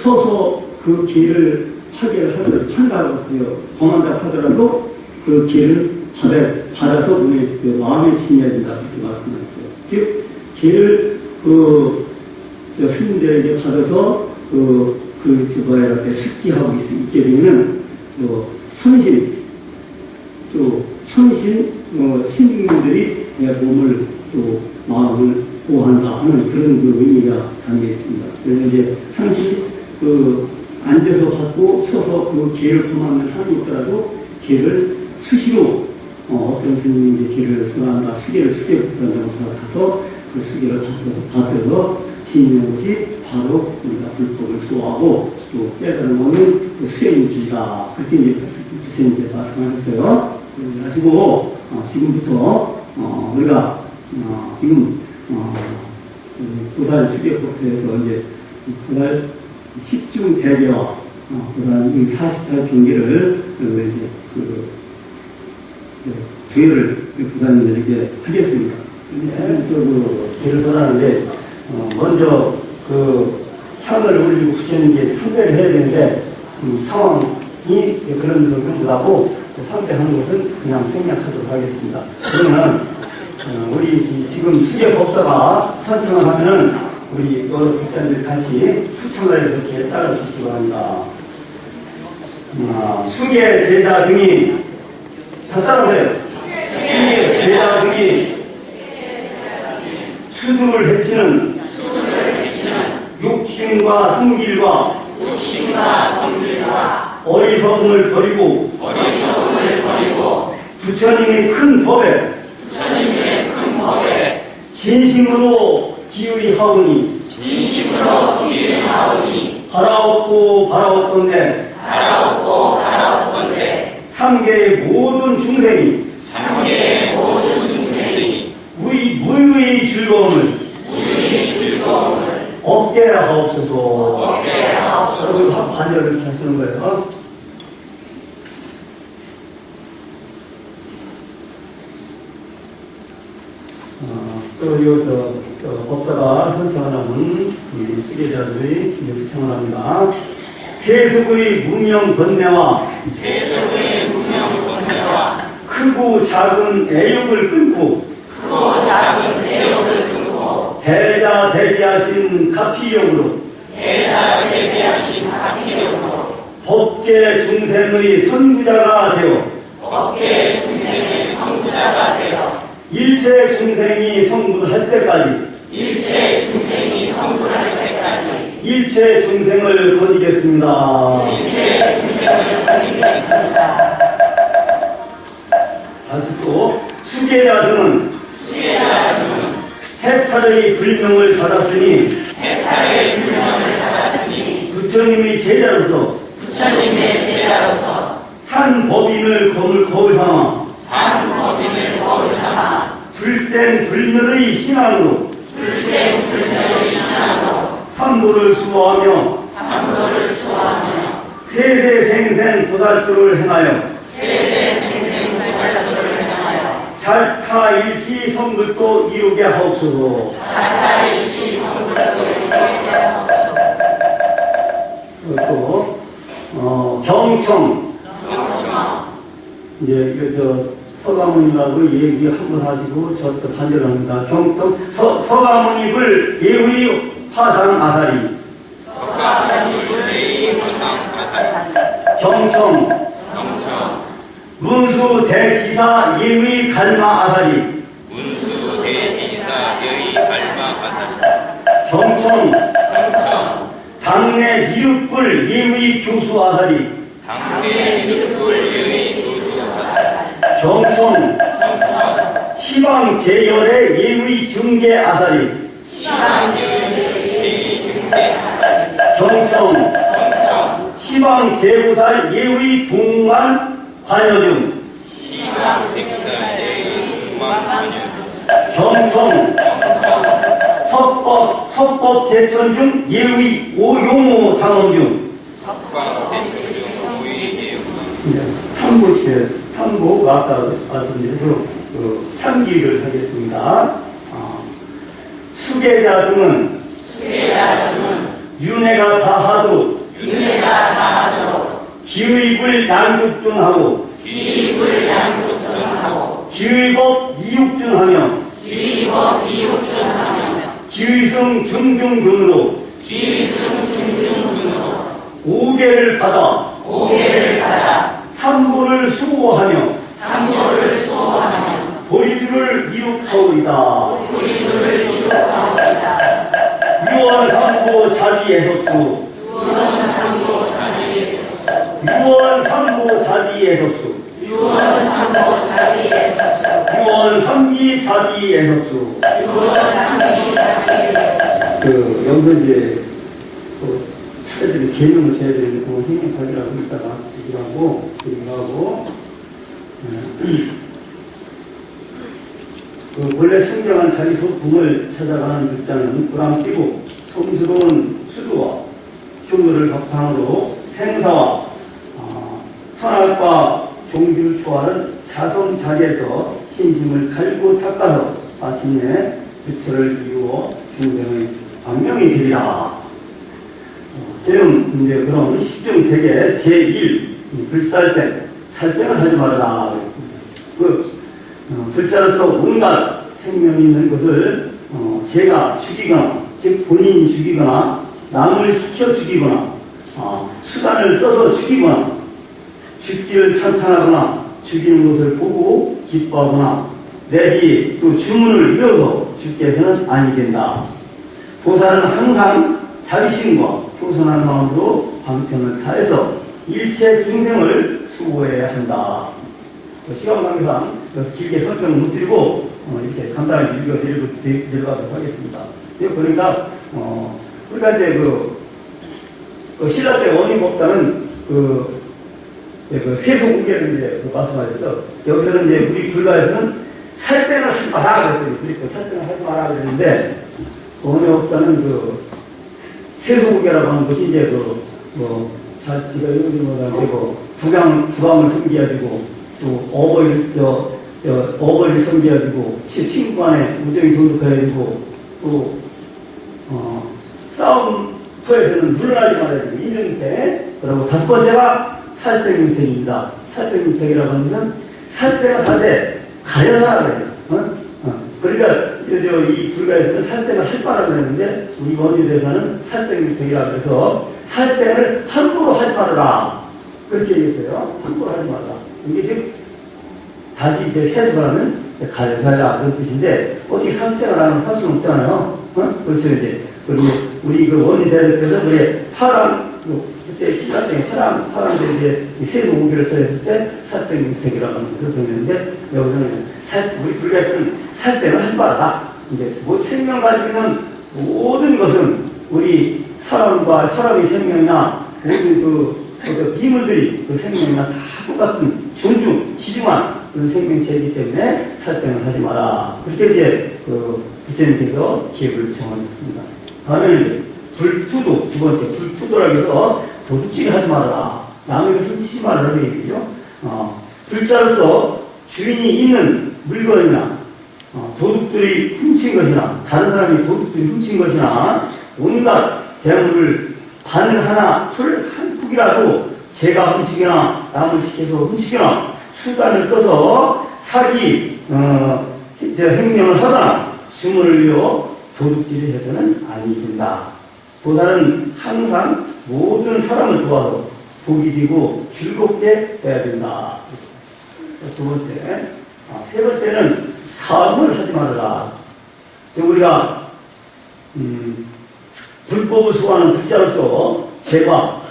서서 그 길을 참가하고요. 범한다 하더라도 그 길을 받아서 우리 그 마음에 지녀야 된다. 이렇게 말씀하셨어요. 즉, 길을 스님들에게 받아서 숙지하고 있게 되면, 신중들이 내 몸을 또 마음을 보호한다 하는 그런 의미가 담겨 있습니다. 그래서 이제 항시 앉아서 받고 서서 기회를 범하는 사람이 있더라도 기회를 수시로 어떤 스님이 이제 기회를 수행한다, 수계를 수계한다고 생각해서 그 수계를 받아서 지니는 것이 바로 우리가 불법을 수호하고 또 깨달은 것은 수행이다. 그렇게 이제 부처님께서 말씀하셨어요. 그래가지고 지금부터 우리가 지금 도달 수계법에서 이제 도달 10중 대계와 그다음 48 경계를 이제 주의를 부사님들에게 하겠습니다. 사전적으로 예를 들어가는데 먼저 향을 올리고 부처님께 상대를 해야 되는데 상황이 그런 것을 하고 상대하는 것은 그냥 생략하도록 하겠습니다. 그러면 우리 지금 수계법사가 선창을 하면은 우리 여러 부처님들 같이 수창을 해서 이렇게 따라 주시기 바랍니다. 수계 제자 등이 다 따라오세요. 수계 제자 등이 수두를 해치는 육신과 성질과 어리석음을 버리고 부처님의 큰 법에 진심으로 기울이하오니 바라옵건대 삼계의 모든 중생이 무유의 즐거움을 얻게 하옵소서. 여러분 반절을 이렇게 하시는 거예요. 또 법사가 선창하는 수계자들이 요청을 합니다. 세속의 문명 번뇌와 크고 작은 애욕을 끊고 대자 대비하신 가피력으로 법계 중생의 선구자가 되어 일체 중생이 성불할 때까지 일체 중생을 거지겠습니다. 다시 또 수계자들은 해탈의 불명을 받았으니 부처님의 제자로서 산법인을 거울 삼아 불생불멸의 신앙으로 삼보를 수호하며 세세생생 보살도를 행하여 잘타일시 성불도 이루게 하옵소서. 또 경청 이제 서가모니라고 얘기 한번 하시고 저또 반대를 합니다. 경청 서가모니불 예의 화상 아사리 경청 문수 대지사 예의 갈마 아사리 경청 당내 미륵불 예의 교수 아사리 경청 시방 제열의 예의 증계 아사리 경청 시방 제보살 예의 동안 관여중 경청 석법 제천 중 예의 오용호 장원중 삼보 아까 말씀드린 삼기를 하겠습니다. 수계자 등은 윤회가 다하도록 기의불 양육준하고 기의법 이육준하며 기의승 중중군으로 오계를 받아 삼보를 수호하며 보리주를 이룩하오리다. 유언삼보 자비에서수 유언삼보 자비에서수 유언삼비 자비에서수 여기서 이제 차례들이 개념을 쳐야 되는데 그거 생략하기라고 이따가 얘기를 하고 본래 성경한 자기 소품을 찾아가는 글자는 보람끼고 성스러운 수두와 효물을 바탕으로 행사와 선악과 종주를 초하는 자성자리에서 신심을 갈고 닦아서 마침내 부처를 이루어 중생의 방명이 되리라. 지금 이제 그럼 십중세계 제1 불살생 살생을 하지 말아라. 불사로서 온갖 생명이 있는 것을 제가 죽이거나 즉 본인이 죽이거나 남을 시켜 죽이거나 수단을 써서 죽이거나 죽기를 찬탄하거나 죽이는 것을 보고 기뻐하거나 내지 또 주문을 이어서 죽게 해서는 아니 된다. 보살은 항상 자비심과 효선한 마음으로 방편을 다해서 일체 중생을 수호해야 한다. 시간 관계상 길게 설명을 못 드리고 이렇게 간단하게 읽어드리도록 하겠습니다. 그러니까 우리가 이제 신라 때 원인법사는 세속우계를 이제 말씀하셔서 여기서는 이제 우리 불가에서는 살생을 하지 마라 그랬어요. 그리고 살생을 하지 마라 그랬는데 원인법사는 세속우계라고 하는 것이 이제 자기가 이런 거 부강을 섬기야되고 또 어버이를 섬겨야되고 친구 간에 우정이 돈독해야 되고 또 싸움터에서는 물러나지 말아야 되고 인증세 그리고 다섯 번째가 살생인생입니다. 살생인생이라고 하는 것은 살생을 하되 가려서 하라 그러니까 이 불가에서는 살생을 할 바라고 했는데 우리 원주대에서는 살생인생이라고 해서 살생을 함부로 하지 말아라 그렇게 얘기했어요. 함부로 하지 말아라. 이게 지금 다시 이제 해석을 하면 가려서야 그런 뜻인데 어떻게 살생을 하면 살 수는 없잖아요. 그래서 이제 우리 원리 대학에서 우리 파랑 그때 신라생이 파랑들 이제 세속 우기를 써했을 때 살생sek이라고 하는 그런 표현인데 여기서는 우리 불가에서는 살생을 하지 말아라. 이제 생명 가지고 있는 모든 것은 우리 사람의 생명이나 모든 비물들이 생명이나 다 똑같은 지중한 그런 생명체이기 때문에 살생을 하지 마라. 그렇게 이제 부처님께서 기획을 정하셨습니다. 다음에는 불투도, 두 번째 불투도라고 해서 도둑질을 하지 말아라. 남에게 훔치지 말라는 얘기죠. 불자로서 주인이 있는 물건이나 도둑들이 훔친 것이나 다른 사람이 도둑들이 훔친 것이나 온갖 재물을 바늘 하나, 풀 한 푼이라도 제가 훔치거나 남을 시켜서 훔치거나 수단을 써서 사기 행명을 하거나 주문을 위어 도둑질을 해서는 아니 된다. 보살은 항상 모든 사람을 도와서 복이 되고 즐겁게 해야 된다. 두 번째, 세 번째는 사음을 하지 말아라. 우리가 불법을 수호하는 불자로서 제가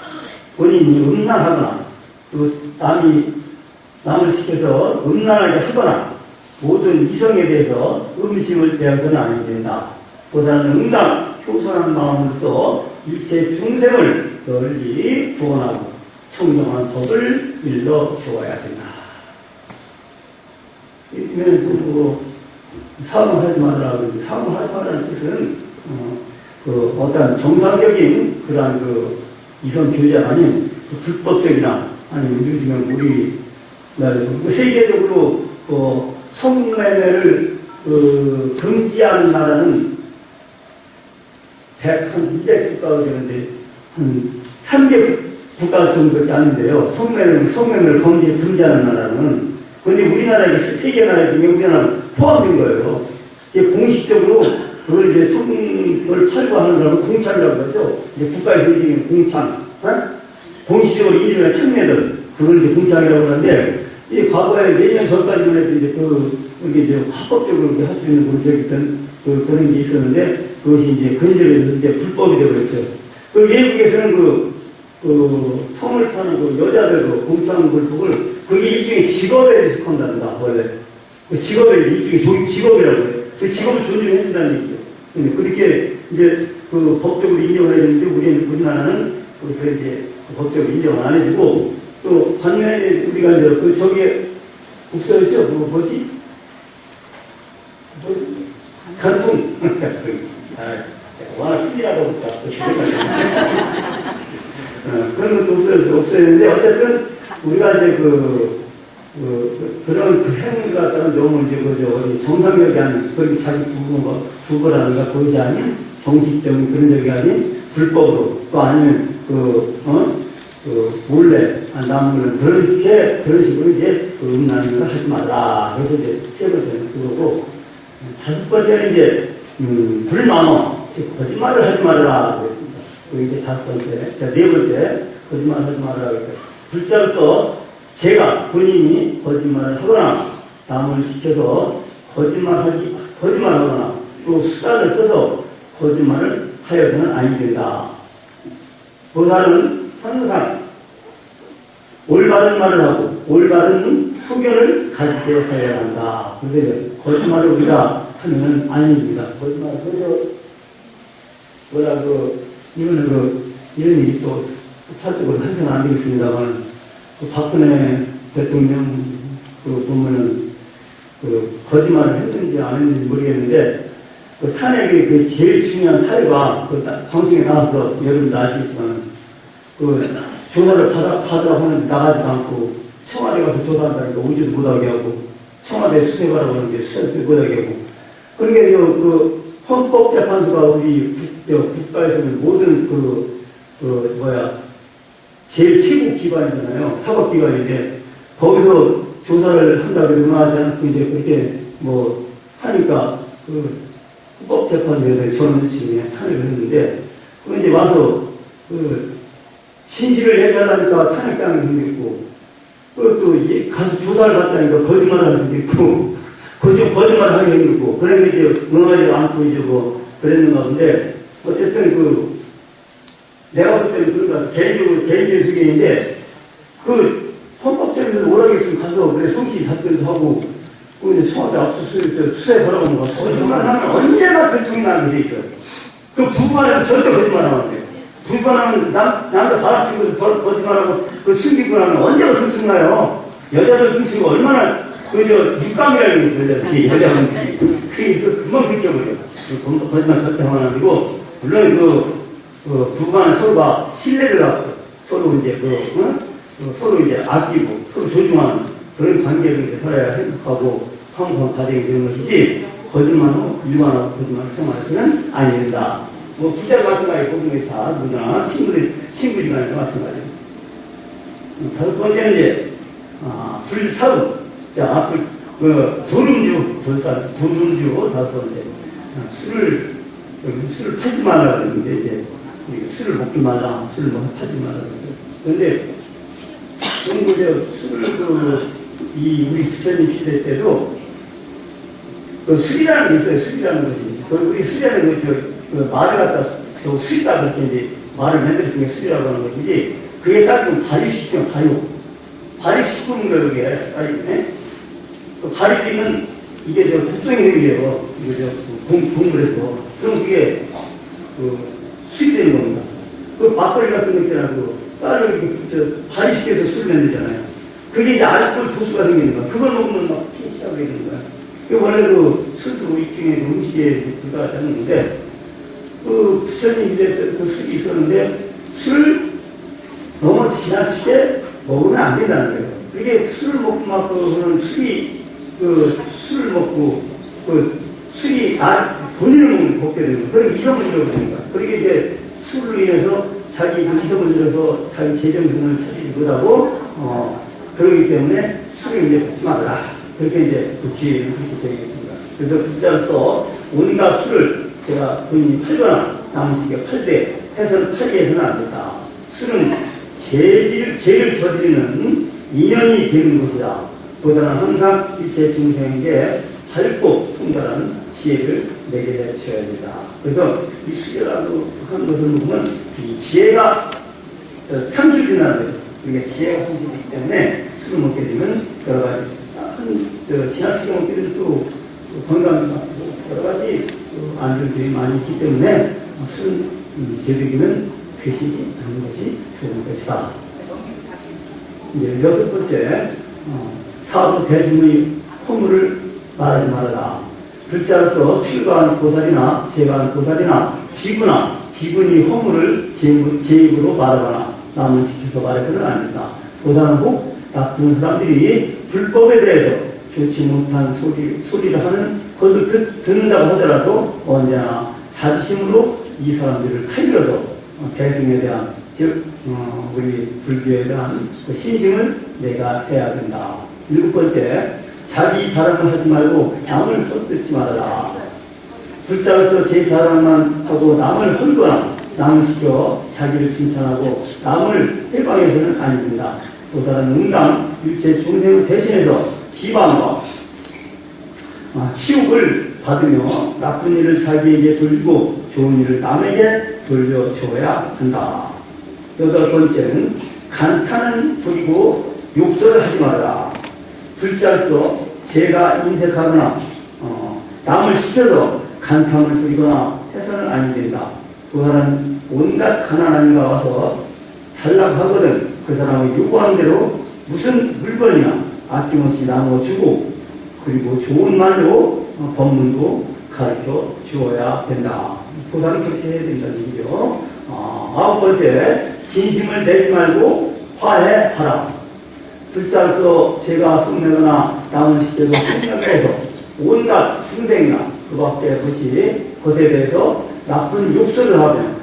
본인이 음란하거나 또 남을 시켜서 음란하게 하거나 모든 이성에 대해서 음심을 대해서는 아니 된다. 보다는 응당 효선한 마음으로서 일체 중생을 널리 구원하고 청정한 법을 일러 주어야 된다. 이러면 사음을 하지 말라고 사음을 하지 말라는 뜻은 어떤 정상적인 그러한 이성 교제가 아닌 불법적이나 아니면 요즘에 우리 세계적으로 성매매를 금지하는 나라는 한 200국가가 되는데, 한 300 국가 정도밖에 안 돼요. 성매매를 금지하는 나라는. 근데 우리나라에 세계 나라 중에 우리나라는 포함된 거예요. 이제 공식적으로 그걸 이제 성을 팔고 하는 사람은 공찬이라고 하죠. 이제 국가에서 인정하는 공찬. 공식적으로 인정한 청매들. 그걸 이제 공찬이라고 하는데, 이 과거에 몇 년 전까지만 해도 이제 이게 이제 합법적으로 할 수 있는 그런 게 있었는데, 그것이 이제 근절해서 이제 불법이 되어버렸죠. 그 외국에서는 성을 타는 여자들 공창 골프를 그게 일종의 직업에 속한단다, 원래. 그 직업에, 일종의 직업이라고 해요. 그 직업을 존중해준다는 얘기죠. 그렇게 이제 법적으로 인정을 해주는데 우리나라는 그렇게 이제 법적으로 인정을 안 해주고 또 반면에 우리가 이제 저기에 없어졌죠? 뭐지? 간통. 워낙 신기하다 보니까. 그런 것도 없어졌는데, 어쨌든, 우리가 이제 그런 행위가 갖다가 너무 이제 정상적이 아닌, 그렇게 자기 두거라든가 그것이 아닌, 정식적인 그런 적이 아닌, 불법으로, 또 아니면, 몰래, 남은 그런 식으로 이제, 음란을 하지 말라. 그래서 이제, 세 번째는 그거고, 다섯 번째는 이제, 불만어, 거짓말을 하지 말라. 그랬습니다. 이게 다섯 번째. 자, 네 번째, 거짓말 하지 말라. 둘째로서, 제가 본인이 거짓말을 하거나, 남을 시켜서 거짓말하거나, 또 수단을 써서 거짓말을 하여서는 아니 된다. 보살은 항상 올바른 말을 하고, 올바른 소견을 가지게 해야 한다. 그래서 거짓말을 우리가 하면 아닙니다. 거짓말을 이런 일이 또 살짝으로 한정 안 되겠습니다만, 박근혜 대통령 보면은 거짓말을 했는지 안 했는지 모르겠는데, 탄핵의 제일 중요한 사유가 방송에 나와서 여러분도 아시겠지만, 조사를 받으라고 하는데 나가지도 않고, 청와대 가서 조사한다니까 오지도 못하게 하고, 청와대 수색하라고 하는데 수색도 못하게 하고, 그러니까 헌법재판소가 우리 국가에서는 모든 제일 최고 기관이잖아요. 사법기관인데, 거기서 조사를 한다고 응하지 않고 이제 그렇게 하니까, 헌법재판소에 저는 지금 탄핵을 했는데, 그 이제 와서, 진실을 얘기하려니까 탄핵당이 생겼고, 또 가서 조사를 받자니까 거짓말을 하는 게 있고, 거짓말을 하기 힘들고, 그러면 이제 응하지 않고 이제 그랬는가 본데, 어쨌든 내가 봤을 때는 그러니까 개인적인 수견인데, 헌법재판소에서 오라겠으면 가서 그래 성씨 답변도 하고, 이제 청와대 압수수색 수사해보라고 하는 거, 거짓말하면 언제나 결정이 나게 돼 있어요. 불만하면 절대 거짓말 하면 안 돼요. 불만하면 남자 바람피고 거짓말하고 숨기고 나면 언제나 결정 나요. 여자들 중심이 얼마나 육감이라는 게 있어요. 여자분들이. 그게 금방 느껴버려요. 거짓말 절대 하면 안 되고, 물론 부부간은 서로가 신뢰를 갖고, 서로 이제 서로 이제 아끼고, 서로 조중하는 그런 관계를 이제 살아야 행복하고, 항상 가정이 되는 것이지, 거짓말하고, 일반하고 거짓말을 생활해서는 아니 된다. 부자도 마찬가지, 고등교사, 누나, 친구지간에도 마찬가지입니다. 다섯 번째는 이제, 불사음. 자, 앞서, 도름주 다섯 번째. 술을 팔지 말라 그랬는데, 이제, 술을 먹지 말라, 술을 팔지 말라 그랬죠. 그런데, 술을 우리 부처님 시대 때도, 술이라는 게 있어요, 술이라는 것이. 우리 술이라는 것이, 말을 갖다, 술이다 그렇게 이제 말을 만들었으니까 술이라고 하는 것이지, 그게 따지면 발효시키면 발효시키는 거예요, 그게. 발효되면 이게 독성이 생겨요. 이거 국물에서. 그럼 그게, 술이 되는 겁니다. 막걸리 같은 거 있잖아, 쌀을 이렇게 발효시켜서 술을 만들잖아요. 그게 이제 알코올 도수가 생기는 거야. 그걸 먹으면 막 피치하게 되는 거야. 원래 술도 일종의 음식에 들어가지 않는데, 부처님 이제 술이 있었는데, 술을 너무 지나치게 먹으면 안 된다는 거예요. 그게 술을 먹고 막 그런 술을 먹고, 술이 본인을 먹게 되는 거예요. 그런 이성문이라고 되는 거야. 그러게 이게 술로 인해서 자기 이성을 들여서 자기 재정신을 차리지 못하고, 그러기 때문에 술을 이제 먹지 말아라. 그렇게 이제 국지를 그렇게 되겠습니다. 그래서 국자로서 온갖 술을 제가 본인이 팔거나 남으시게 팔되 해서는 팔게 해서는 안 된다. 술은 죄를 저지르는 인연이 되는 것이다. 보다는 항상 일체 중생에게 밝고 통달한 지혜를 내게 해줘야 된다. 그래서 이 수계라고 하는 것을 보면 이 지혜가 상실된다는 거죠. 그러니까 지혜가 상실되기 때문에 술을 먹게 되면 여러 가지 지나치게 먹게 되면 또 건강이 나쁘고 여러 가지 안 좋은 점이 많이 있기 때문에 술은 제득이는 드시지 않는 것이 좋은 것이다. 이제 여섯 번째, 사부 대중의 허물을 말하지 말아라. 글자로서 출가한 보살이나 제가한 보살이나 비군이 허물을 제 입으로 말하거나 남을 시켜서 말해서는 안 된다. 보살은 혹 나쁜 사람들이 불법에 대해서 좋지 못한 소리를 하는 것을 듣는다고 하더라도 언제나 자존심으로 이 사람들을 타일러서 대중에 대한 즉 우리 불교에 대한 그 신심을 내가 해야 된다. 일곱 번째, 자기 자랑을 하지 말고 남을 헛듣지 말아라. 불자로서 제 자랑만 하고 남을 헐거나 남을 시켜 자기를 칭찬하고 남을 해방해서는 안 된다. 보다는 응당 일체 중생을 대신해서 비방과 치욕을 받으며 나쁜 일을 자기에게 돌리고 좋은 일을 남에게 돌려줘야 한다. 여덟 번째는 간탄은 부리고 욕설을 하지 말아라. 불자로서 제가 인색하거나 남을 시켜서 간탐을 부리거나 해서는 아니 된다. 그 사람은 온갖 가난한 이가 와서 달라고 하거든 그 사람이 요구하는 대로 무슨 물건이나 아낌없이 나눠주고 그리고 좋은 말로 법문도 가르쳐 주어야 된다. 보살은 그렇게 해야 된다는 얘기죠. 아홉 번째, 진심을 내지 말고 화해하라. 불자로서 제가 성내거나 남을 시켜서 성내해서 온갖 중생이나 그 밖의 것에 대해서 나쁜 욕설을 하면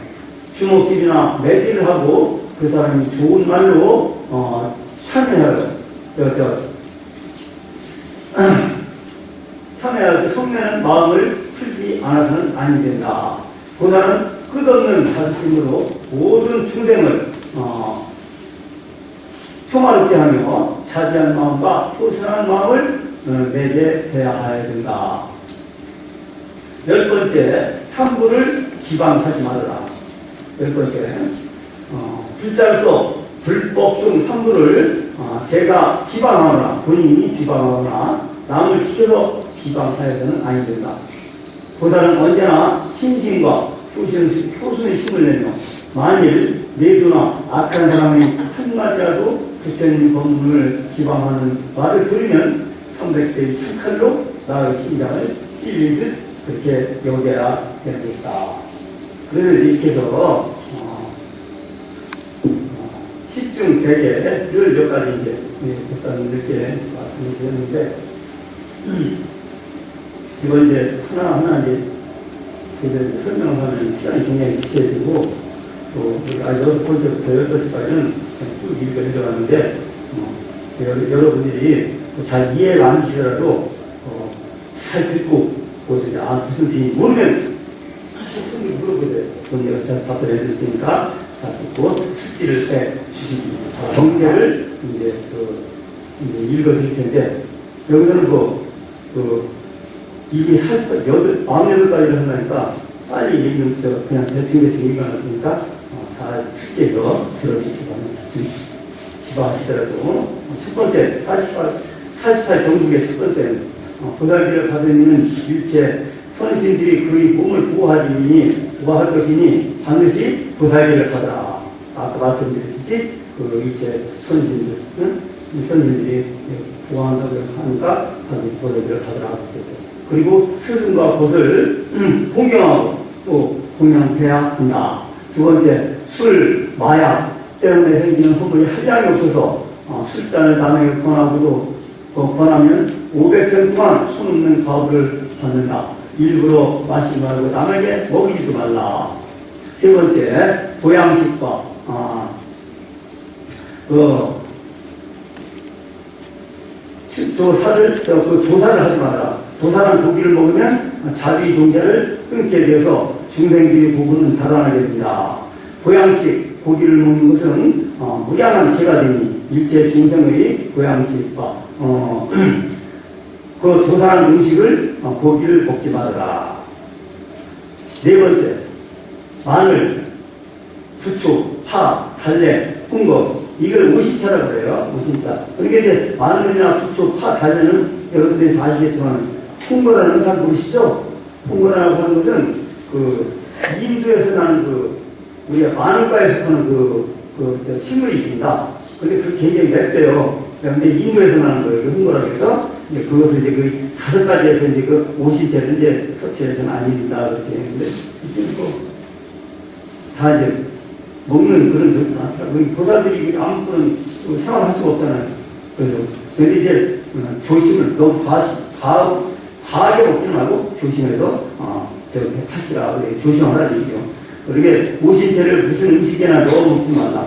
주먹질이나 매질을 하고 그 사람이 좋은 말로 참여하여 참여할 때 성내는 마음을 풀지 않아서는 아니 된다. 보다는 끝없는 자존심으로 모든 중생을 평화롭게 하며 자비한 마음과 효선한 마음을 내게 대하여야 된다. 열 번째, 삼부를 비방하지 말아라. 열 번째, 불자로서 불법 중 삼부를 제가 비방하거나 본인이 비방하거나 남을 시켜서 비방하여서는 아니 된다. 보다는 언제나 신심과 효순의 힘을 내며 만일 내두나 악한 사람이 한마디라도 부처님 법문을 기방하는 말을 들으면 300대의 칼로 나의 심장을 찔리듯 그렇게 여겨야 되는 것이다. 그래서 이렇게 해서 10중 대계를 몇 가지 이제 목사님들께 말씀을 드렸는데 이거 이제 하나하나 이제 설명을 하면 시간이 굉장히 지켜야 되고 또 여섯 번째부터 8번째까지는 쭉 읽어드려갔는데 여러분들이 잘 이해가 안 되시더라도 잘 듣고 보세요. 무슨 뜻인지 모르면 사실 물어보세요. 그럼 내가 잘 답변해 드릴 테니까 잘 듣고 숙지를 해 주시기 바랍니다. 정제를 이제 읽어드릴 텐데 여기서는 이게 48가지를 한다니까 빨리 얘기는 그냥 대충 얘기하니까 잘 숙제해서 들어주시기 바랍니다. 지방하시더라도 첫 번째 48 정국의 첫 번째는 보살기를 받으면 일체 선신들이 그의 몸을 보호할 것이니 반드시 보살기를 받아라. 아까 말씀드렸듯이 그 일체 선신들이 보호한다고 하니까 반드시 보살기를 받아라. 그리고 스승과 것을 공경하고 또 공양해야 한다. 두 번째, 술, 마약 때문에 생기는 허물이 한량이 없어서 술잔을 남에게 권하면 500생 동안 손없는 가업을 받는다. 일부러 마시지 말고 남에게 먹이지도 말라. 세 번째, 보양식법. 도사를 하지 마라. 도사는 고기를 먹으면 자기 동자를 끊게 되어서 중생들의 복은 달아나게 됩니다. 보양식, 고기를 먹는 것은 무량한 죄가 되니 일체 중생의 보양식법. 그 도사한 음식을 고기를 먹지 말아라. 네 번째, 마늘, 부추, 파, 달래, 홍거 이걸 오신차라고 그래요. 오신차. 그러니까 이제 마늘이나 부추, 파, 달래는 여러분들이 다 아시겠지만 홍거라는 걸 잘 모르시죠? 홍거라고 하는 것은 그 인도에서 나는 우리가 마늘과에서 하는 식물이 있습니다. 근데 그 굉장히 맵대요. 근데 인도에서 나는 거예요. 홍거라고 해서 그것을 이제 그 5가지에서 이제 그 오신차를 이제 섭취해서는 아닙니다. 그렇게 했는데 다 이제 먹는 그런 적이 많더라고요. 도사들이 아무런 생활할 수가 없잖아요. 그래서 근데 이제 조심을 너무 과하게 먹지는 말고 조심해서 하시라. 조심하라 얘기죠. 그러게 오신채를 무슨 음식에나 넣어 먹지 말라.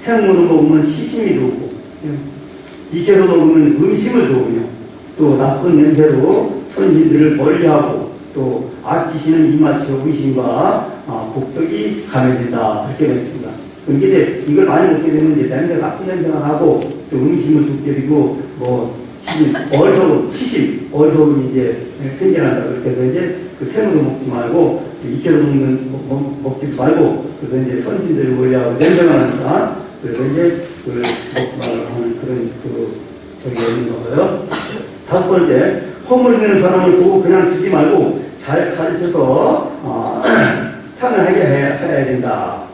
생물로 먹으면 시심이 좋고 익혀서 먹으면 음식을 좋으며 또 나쁜 냄새로 선진들을 멀리하고 또 아끼시는 이마치오 의심과 복덕이 감해진다. 그렇게 되었습니다. 그러니까 이제 이걸 많이 먹게 되면 이제 냄새가 나쁜 냄새가 나고 또 음식을 둡게 되고 어리석음이 이제 생겨난다. 그렇게 해서 이제 그 생으로 먹지 말고 익혀서 먹지도 말고 그래서 이제 선진들을 멀리하고 냄새가 나니까 그래서 이제 그걸 먹지 말라고 하는 그런 저기 있는 거고요. 5번째, 허물리는 사람을 보고 그냥 두지 말고 잘 가르쳐서 참여하게 해야 된다.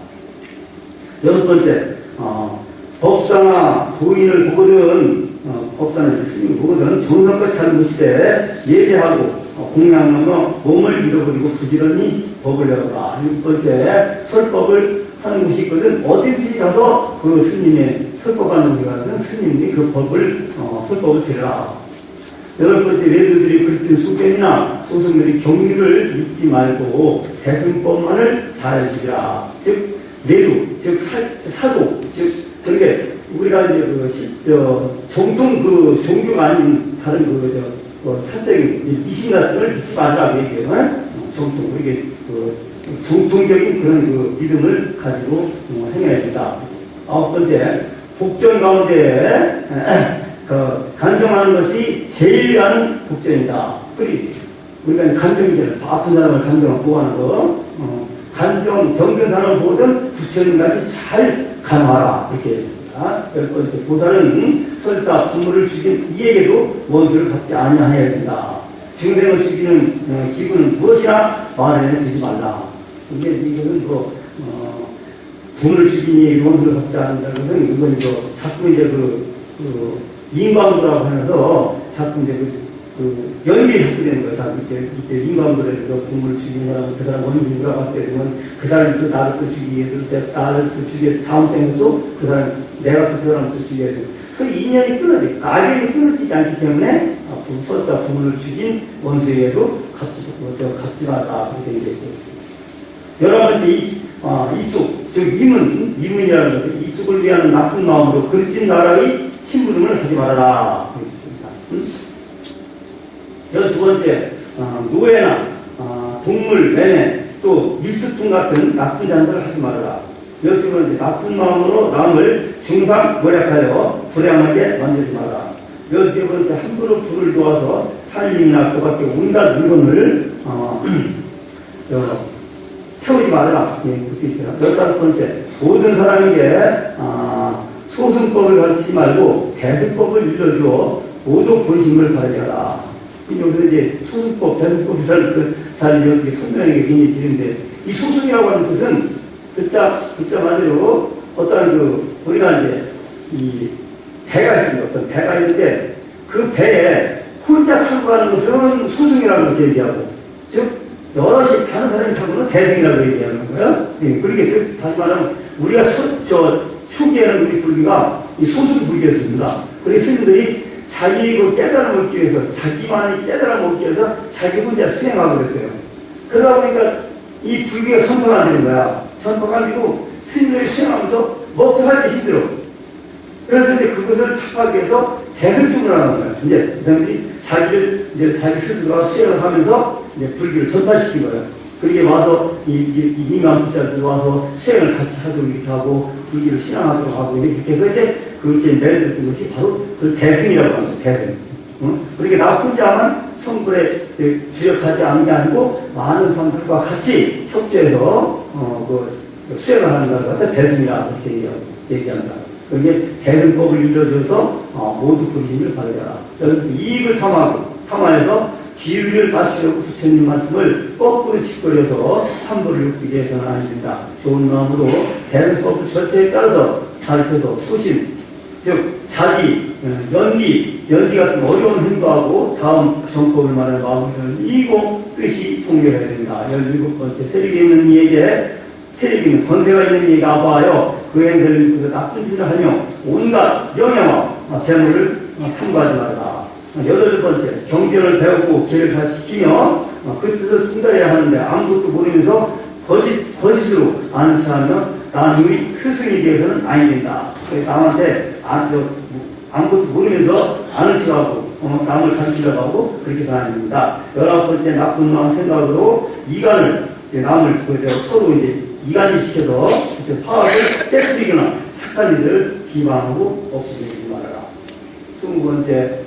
6번째, 법사나 부인을 보거든 법사나 스님을 보거든 정성껏 잘 보시되 예배하고 공양하며 몸을 잃어버리고 부지런히 법을 배워라. 6번째, 설법을 하는 곳이 있거든 어디든지 가서 그 스님의 설법하는 곳에 가서는 스님이 그 설법을 들으라. 8번째, 외도들이 글쓴 수견이나 소승들이 경리를 잊지 말고 대승법만을 잘 지키라. 즉 외도, 즉 사도, 즉 그러니까 우리가 이제 종교가 아닌 다른 사적인 미신 같은 걸 믿지 말라고 얘기해요. 정통, 우리게 정통적인 그런 믿음을 가지고 행해야 된다. 9번째, 복전 가운데 간정하는 것이 제일 가는 복전이다. 우리가 간정이잖아요. 아픈 사람을 간정하고 보호하는 거. 병든 사람을 보든 부처님까지 잘 간호하라. 이렇게 됩니다. 10번째, 보살은 설사 부모를 죽인 이에게도 원수를 받지 아니하여야 된다. 증생을 죽이는 기구는 무엇이나 말에 주지 말라. 이거는 부모를 죽인 이에게 원수를 받지 않는다는 것은 이건 자꾸 이제 인과무라고 하면서 자꾸 이제 연결이 자꾸 되는 거예요. 다 이때 인과무에서 부모를 죽인 사람, 그 사람 원수가 받게 되면 그 사람이 또 나를 또 죽이게 해서 나를 또 죽이게 다음 생에도 그 사람, 내가 또 그 사람을 또 죽이게 해서 그 인연이 끊어지, 악연이 끊어지지 않기 때문에 설사 부모를 죽인 원수에게도 갚지 말라. 그렇게 얘기했습니다. 11번째, 이숙, 즉 이문이라는 것은 이숙을 위한 나쁜 마음으로 그릇진 나라의 심부름을 하지 말아라. 12번째, 노예나 동물, 매매, 또 밀수통 같은 나쁜 잔들을 하지 말아라. 13번째, 나쁜 마음으로 남을 중상 모략하여 불행하게 만들지 마라. 13번째, 함부로 불을 놓아서 살림이나 그 밖에 온갖 물건을 태우지 말아라. 그렇게 있어요. 15번째, 모든 사람에게 소승법을 가르치지 말고 대승법을 일러주어 모두 본심을 가르쳐라. 여기서 이제 소승법, 대승법이 잘 이렇게 설명하기 굉장히 길은데, 이 소승이라고 하는 것은 글자 말대로 어떠한 우리가 이제 이 배가 있습니다. 어떤 배가 있는데 그 배에 혼자 타고 가는 것은 소승이라고 이렇게 얘기하고, 즉 여럿이 다른 사람이 타고는 대승이라고 얘기하는 거예요. 그러니까 즉 다시 말하면 우리가 초기에는 우리 불교가 이 소승 불교였습니다. 그래서 스님들이 자기 깨달아 먹기 위해서, 자기만이 깨달아 먹기 위해서 자기 혼자 수행하고 그랬어요. 그러다 보니까 이 불교가 선포가 안 되는 거야. 잡아가지고 스님을 수행하면서 먹고 살기 힘들어. 그래서 이제 그것을 착하게 해서 대승증을 하는 거예요. 이제 그 사람들이 이제 자기 스스로가 수행을 하면서 이제 불교를 전파시킨 거예요. 그렇게 와서 이만 숫자들 와서 수행을 같이 하도록 이렇게 하고 불교를 신앙하도록 하고 이렇게 해서 이제 그렇게 내려졌던 것이 바로 그 대승이라고 합니다. 대승. 그렇게 나 혼자만 성불에 주력하지 않은 게 아니고 많은 사람들과 같이 협조해서 수행을 하는 것을 갖다 대승이라 이렇게 얘기한다. 그게 대승법을 이루어져서 모두 불신을 받으라. 이익을 탐하여서 기회를 다시려고 부처님 말씀을 거꾸로 짓거려서 함부를 느끼게 해서는 안 된다. 좋은 마음으로 대승법 절차에 따라서 가르쳐서 소신, 즉 자기, 연기 같은 어려운 행동하고 다음 정법을 말하는 마음을 이고 뜻이 통렬해야 된다. 17번째 세력이 있는 이에게 세력이 있는 권세가 있는 이에게 아파하여 그 행세를 위해서 나쁜 짓을 하며 온갖 영향과 재물을 탐구하지 말라. 8번째 경전을 배우고 기회를 잘 지키며 그 뜻을 통달해야 하는데 아무것도 모르면서 거짓으로 아는 체하면 나는 우리 스승이 되어서는 아니 된다. 남한테 아무것도 모르면서 아는 체하고 남을 가르치려고 하고 그렇게 다닙니다. 19번째 나쁜 마음 생각으로 이간을 남을 서로 이제 이간이 시켜서 파악을 깨뜨리거나 착한 일을 기반하고 없애지 말아라. 20번째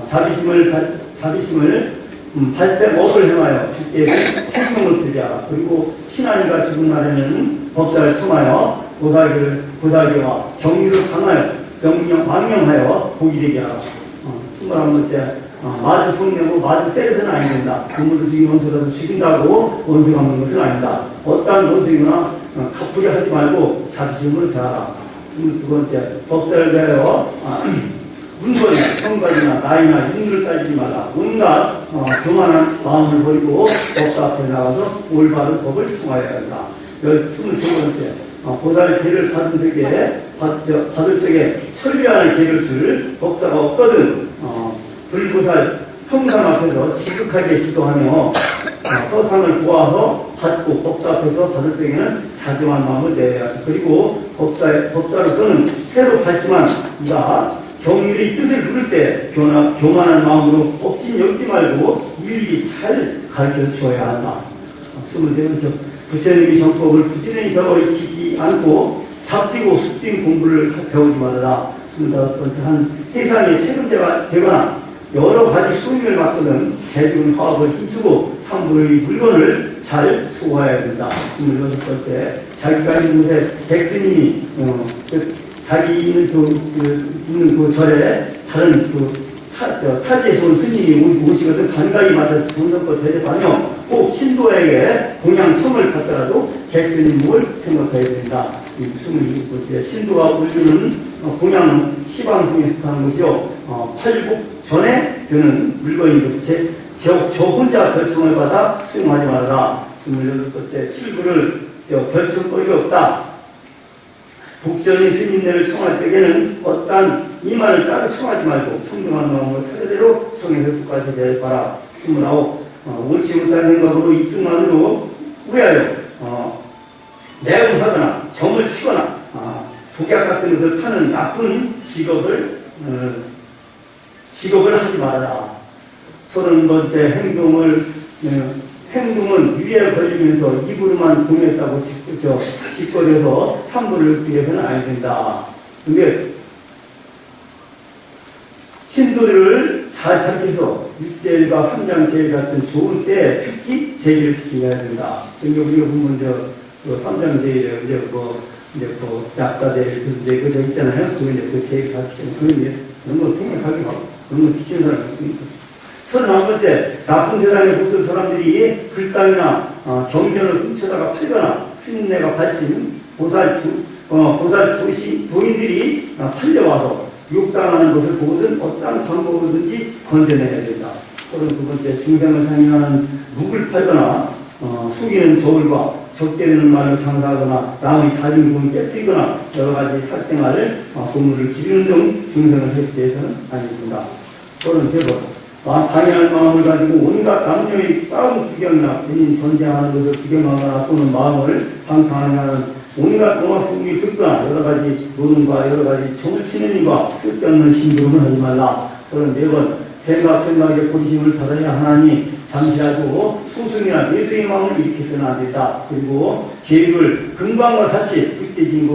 자비심을 발생업을 행하여 주께서 생명을 들게 하라. 그리고 신하니가 죽은 날에는 법사를 청하여 보살교와 경유를 강하여 망명하여 복이 되게 하라. 21번째 마주 성내고 마주 때려서는 아니 된다. 부모도 죽이 원수라도 죽인다고 원수가 없는 것은 아니다. 어떠한 원수이거나 갚으려 하지 말고 자비심을 다하라. 22번째 법사를 대하여 문벌이나 성관이나 나이나 인물을 따지지 말라. 온갖 교만한 마음을 버리고 법사 앞에 나가서 올바른 법을 통하여야 한다. 23번째 보살의 기회를 받을 적에 천리하는 기회를 줄 법사가 없거든 불보살 형상 앞에서 지극하게 기도하며 서상을 보아서 받고 법사 앞에서 받을 적에는 자중한 마음을 내야 한다. 그리고 법사로서는 새로 발심한 이가 경륜의 뜻을 물을 때 교만한 마음으로 억진 여기지 말고 일일이 잘 가르쳐 주어야 한다. 24번째 부처님의 정법을 부지런히 배워있지 않고 잡지고 숙진 공부를 배우지 말아라. 25번째 한 세상에 체급대가 되거나 여러 가지 소임을 맡거든 대중 화합을 힘주고 삼부의 물건을 잘 소화해야 된다. 26번째 자기가 있는 곳에 백스님이 자기 있는 그 절에 다른 타지에서 온 스님이 오시거든 간간히 맞아 정성껏 대접하며 꼭 신도에게 공양청을 받더라도 객스님을 생각해야 된다. 26번째 신도가 올리는 공양은 시방송에 속하는 것이요 팔복 전에 드는 물건인 저 혼자 결정을 받아 수용하지 말아라. 28번째 칠구를 결정거리가 없다. 복전의 스님네를 청할 적에는 어떠한 이만을 따로 청하지 말고 청정한 마음으로 차례대로 청해서 국가에서 대접하라. 29. 옳지 못한 생각으로 이승만으로 우회하여 내용하거나 점을 치거나 독약 같은 것을 파는 나쁜 직업을 하지 말아라. 30번째 행동은 위에 걸리면서 입으로만 공했다고 짓거려서 삼부를 듣기 위해서는 안 된다. 근데 신도를 잘 가르쳐서 육제일과 삼장제일 같은 좋은 때에 특히 제기를 시켜야 된다. 우리가 보면 삼장제일에 약사제일 그거 있잖아요. 그거 그 제일 다 시키는 그거 너무 생각하기 너무 지키는 사람이 있습니다. 31번째 나쁜 세상에 무슨 사람들이 글담이나 경전을 훔쳐다가 팔거나 스님네가 발신 도인들이 팔려와서 욕당하는 것을 보거든 어떠한 방법으로든지 건져내야 된다. 32번째 중생을 상인하는 묵을 팔거나 숙이는 저울과 적대되는 말을 장사하거나 남의 다른 공을 깨뜨리거나 여러 가지 사생활을 동물을 기르는 등 중생을 해치해서는 아닙니다. 33번 당연한 마음을 가지고 온갖 남녀의 싸움 구경이나 본인 전쟁하는 것을 구경하거나 또는 마음을 방탕하는 온갖 농악속이 듣거나 여러 가지 노동과 여러 가지 정을 치는 일과 쓸데없는 심부름을 하지 말라. 그런 매번 생각에 본심을 받아야 하나니 잠시라도 소승이나 내수의 마음을 일으켜서는 안 된다. 그리고 계획을 금방과 같이 굳게진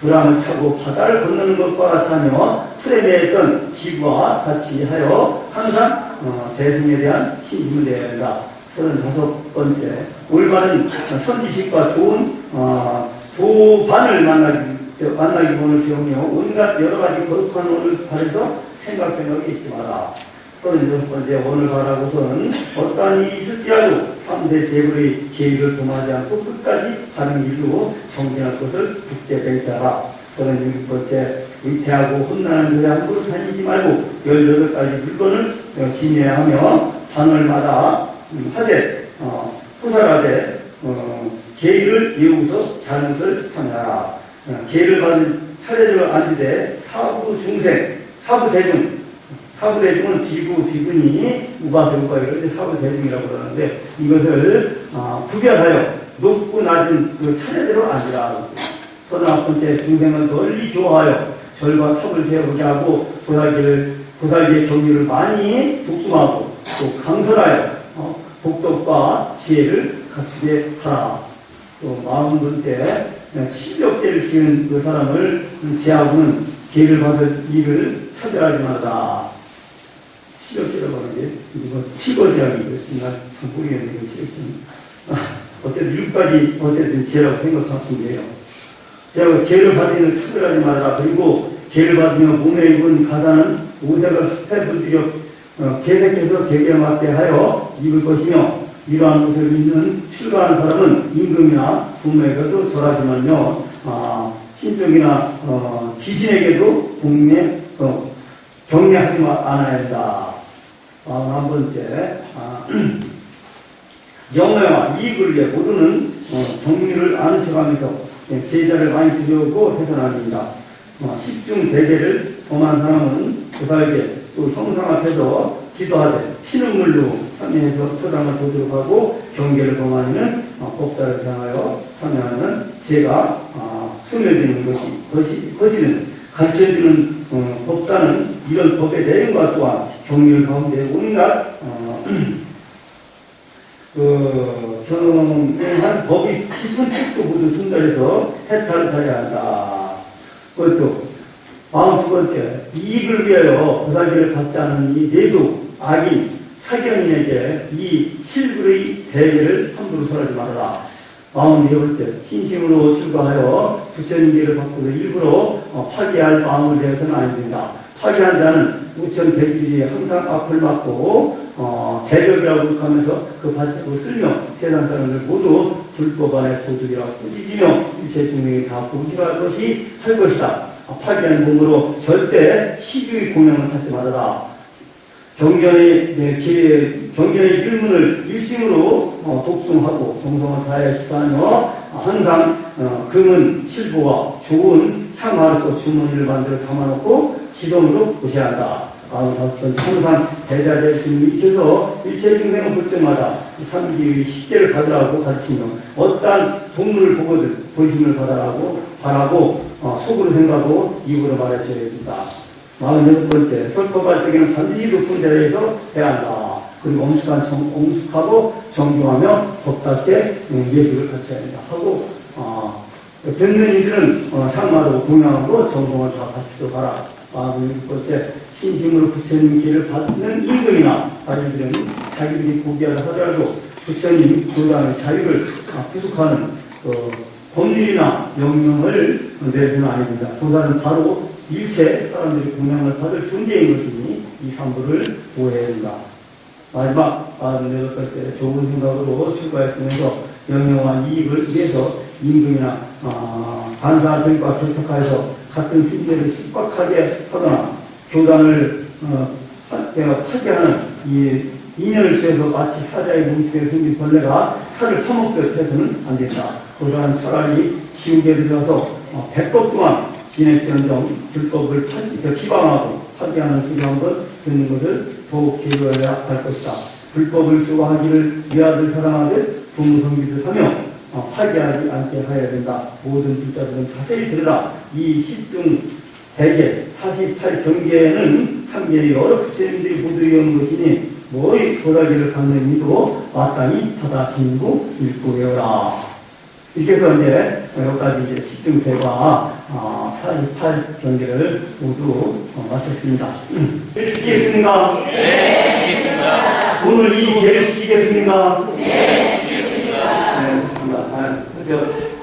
불안을 차고 바다를 건너는 것과 같이 하며 틀에 매했던 지구와 같이 하여 항상 대승에 대한 신심을 내야 한다. 35번째, 올바른 선지식과 좋은 조반을 만나기 본을 세우며 온갖 여러 가지 거룩한 오를 바래서 생각이 있지 마라. 36번째, 오늘 가라고서는 어떠한 일이 있을지라도 3대 제불의 계획을 도모하지 않고 끝까지 가는 길로 정진할 것을 굳게 맹세하라. 36번째, 위태하고 혼나는 데에 함부로 다니지 말고 18가지 물건을 지녀야 하며 단월마다 하되 후살하되 계의를 이루고서 잘못을 참여하라. 계의를 받은 차례를 앉으되 사부대중은 비군이 우가세우가 이럴 때 사부대중이라고 그러는데 이것을 구별하여 높고 낮은 그 차례대로 앉으라. 39번째, 중생은 널리 좋아하여 절과 탑을 세우게 하고 보살기의 경륜을 많이 독수하고 또 강설하여 복덕과 지혜를 갖추게 하라. 또 40번째, 치력죄를 지은 그 사람을 제하고는 계를 받을 일을 차별하지 말라. 치력죄라고 하는 게 이거 치거제약이겠습니다. 참 모르겠네요. 어쨌든 6가지 어쨌든 죄라고 생각하시면 돼요. 제가 계를 받으면 차별하지 말라. 그리고 계를 받으면 몸에 입은 가사는 오색을 해부드려 계색해서 계기에 맞게 하여 입을 것이며 이러한 옷을 입는 출가하는 사람은 임금이나 부모에게도 절하지만요 신족이나 귀신에게도 경례하지 않아야 한다. 41번째, 영예와 이익을 위해 모두는 정리를 아는 척하면서 제자를 많이 두려고 해서는 안 됩니다. 10중 대제를 범한 사람은 그사에게 또 형상 앞에서 기도하되 피눈물로 참여해서 처당을 보도록 하고 경계를 범하는 법사를 향하여 참여하는 죄가 소멸되는 것이는 가르쳐주는 법사는 이런 법의 내용과 또한 경륜 가운데 온갖 경험한 법이 깊은 책도 모두 순달해서 해탈을 하여야 한다. 그것도 42번째, 이익을 위하여 보살기를 받지 않은 이 내도 악인 사견인에게 이 7불의 대회를 함부로 설하지 말아라. 44번째, 신심으로 출가하여 부처님께를 받고 일부러 파괴할 마음을 내어서는 안 된다. 파괴한 자는 우천 대길이 항상 앞을 막고 대적이라고 하면서 그 바치고 쓸며 세상 사람들 모두 불법 안에 도둑이라고 꾸짖으며 일체 중명이 다 부지할 것이 할 것이다. 파괴한 몸으로 절대 시주의 공양을 갖지 말아라. 경전의 일문을 일심으로 독송하고 정성을 다해 식사하며 항상 금은 칠보와 좋은 향화로서 주머니를 만들어 담아놓고 지동으로 보셔야 한다. 45번 항상 대자 대신을 익혀서 일체 중생은 볼 때마다 삼기의 십계를 받으라고 가르치며 어떠한 동물을 보거든 보심을 받으라고 바라고 속으로 생각하고 입으로 말해줘야 된다. 46번째, 설법할 적에는 반드시 높은 자리에서 해야 한다. 그리고 엄숙하고 정중하며 법답게 예술을 갖춰야 한다. 하고 듣는 이들은 향마로 공양하고 정성을 다 갖추도록 하라. 46번째, 신심으로 부처님 길을 받는 임금이나 아들들은 자기들이 포기하려 하더라도 부처님 교단의 자유를 부족하는 법률이나 명령을 내서는 아닙니다. 교단은 바로 일체 사람들이 공양을 받을 존재인 것이니 이 삼부를 보호해야 된다. 마지막 48번째, 좋은 생각으로 출가했으면서 명령한 이익을 위해서 임금이나 간사들과 결탁하여서 같은 신제를 숙박하게 하거나 교단을 파괴하는 이 인연을 쇠해서 마치 사자의 몸속에 생긴 벌레가 살을 파먹듯 해서는 안 된다. 그러한 차라리 지옥에 들어서 100법 동안 지낼지언정 불법을 비방하고 파괴하는 소리 한번 듣는 것을 더욱 기울여야 할 것이다. 불법을 수호하기를 위하들 사랑하듯 부모 성기를 하며 파괴하지 않게 하여야 된다. 모든 불자들은 자세히 들으라. 이 10중 대개 48경계는 참계의 여러 국제인들이 모두 외운 것이니 뭐의 도라기를 갖는 이도 마땅히 받아신고 읽고 외워라. 이렇게 해서 이제 여기까지 이제 10중 대과 48경계를 모두 마쳤습니다. 지키겠습니까? 네, 지키겠습니다. 오늘 이 계를 지키겠습니까? 네, 지키겠습니다. 네, 그렇습니다. 그래서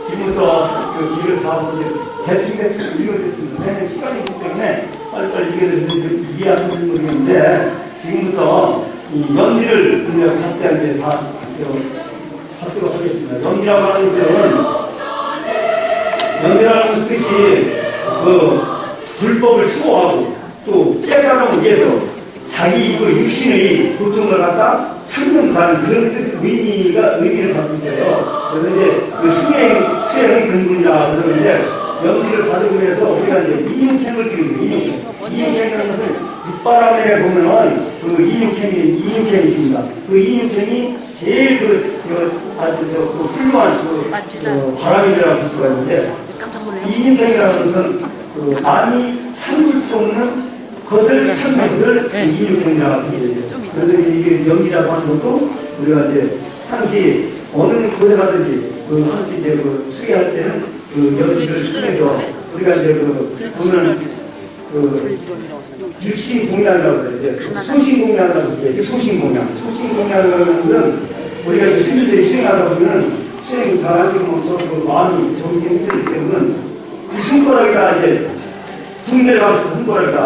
지금부터 그 길을 다 대충 읽어드렸습니다. 시간이 있기 때문에 빨리빨리 이해하시는 모르겠는데, 지금부터 이 연기를 각자 이제 다 받도록 하겠습니다. 연기라고 하는 것은, 연기라는 뜻이 그 불법을 수호하고 또 깨달음을 위해서 자기 그 육신의 고통을 갖다 참는다는 그런 의미를 갖고 있어요. 그래서 이제 그 수행의 근본이라 그러는데, 연기를 받기 위해서 우리가 이제 이육행을 드리는 거예요. 이육행이라는 것은 육바람에 보면은 그 이육행이 있습니다. 그 이육행이 제일 아주 훌륭한 바람이라고 볼 수가 있는데, 이육행이라는 것은 많이 참을 수 없는 것을 참는 것을 이육행이라고 합니다. 그래서 이게 연기라고 하는 것도 우리가 이제 항시 어느 곳에 가든지 항시 이제 수행할 때는 연기를 통해서 우리가 이제 보면 육신 공양이라고 그래요. 이제 소신 공양이라고 그래요. 소신 공양. 소신 공양이라는 것은 우리가 이제 스님들이 수행하다 보면 수행 잘하지 못해서 마음이 정신이 힘들기 때문에 이 손가락이가 이제 군대를 가서 손가락이다.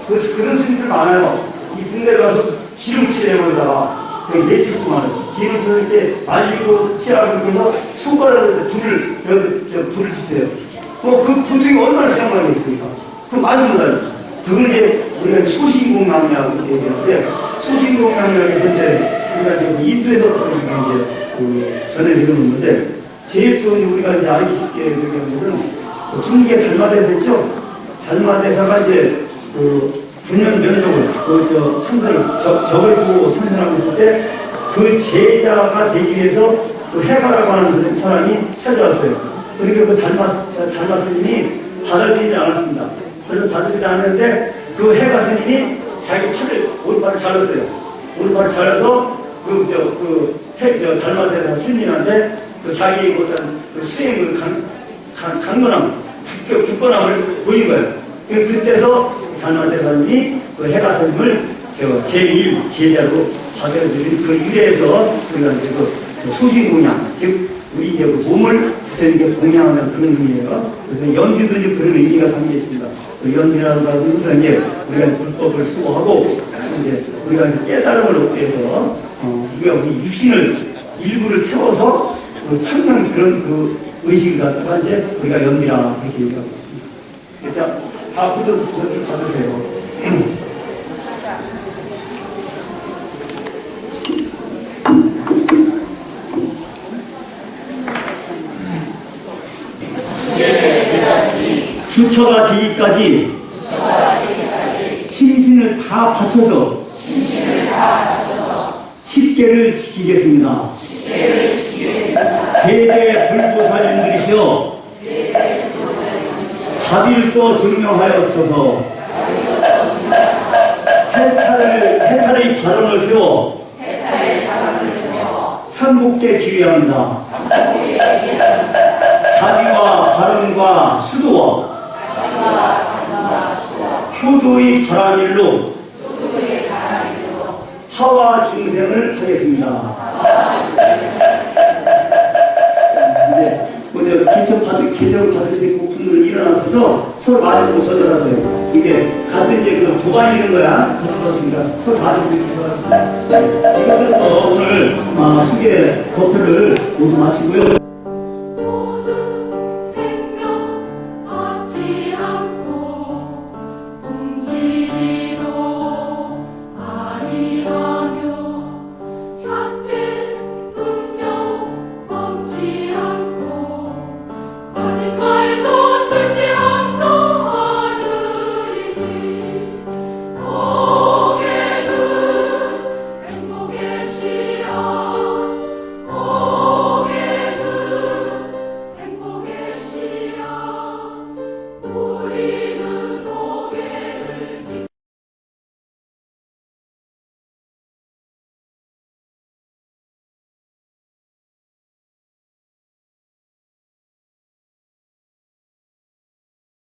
그런 스님들 많아요. 이 군대를 가서 기름칠 해버리다가 예측구만 기름칠 이렇게 말리고 칠하고 해서 손가락에 불을 지펴요. 그 고통이 얼마나 심하겠습니까? 그 말도 못하죠. 그건 이제 우리가 소신공양이라고 얘기하는데, 소신공양이라고 해서 이제 우리가 이제 인도에서 이제 전해드리는 건데, 제일 좋은 우리가 이제 알기 쉽게 얘기하는 것은 중국의 달마대사 있죠? 달마대사가 이제 9년 연속을 적을 보고 참선하고 있을 때 그 제자가 되기 위해서 그 해가라고 하는 사람이 찾아왔어요. 그러니까 그 달마 스님이 받아들이지 않았습니다. 받아들이지 않았는데 그 해가 스님이 자기 오른팔을 잘랐어요. 오른팔을 잘라서 달마대사 스님한테 자기의 어떤 수행을 강건함, 굳건함을 보인 거예요. 그때서 달마대사님이 그 해가 스님을 제1 제자로 받아들인 그 일에서 우리가 이제 소신공양, 즉 우리 이제 몸을 저에게 공양하는 그런 의미예요. 그래서 연기도 이제 그런 의미가 담겨 있습니다. 그 연기라는 것은 이제 우리가 불법을 수호하고 이제 우리가 이제 깨달음을 얻기 위해서 우리가 우리 육신을 일부를 태워서 참는 그런 의식을 갖다가 이제 우리가 연기라 이렇게 얘기하고 있습니다. 자, 다 받으세요. 부처가 되기까지 심신을 다 바쳐서 10계를 지키겠습니다. 세대 불보살님들이시여 자비로서 증명하여서 해탈의 발언을 세워 삼국계 기회합니다. 자비와 발언과 수도와 효도의 바람일로 하와 중생을 하겠습니다. 이제 개정 받으시고 분들 일어나셔서 서로 말해주고 전달하세요. 이게 같은 이제 그 도관이 있는 거야. 같이 봤습니다. 서로 말해주고 전달하세요. 이것에서 오늘 수계 버프를 모두 마시고요.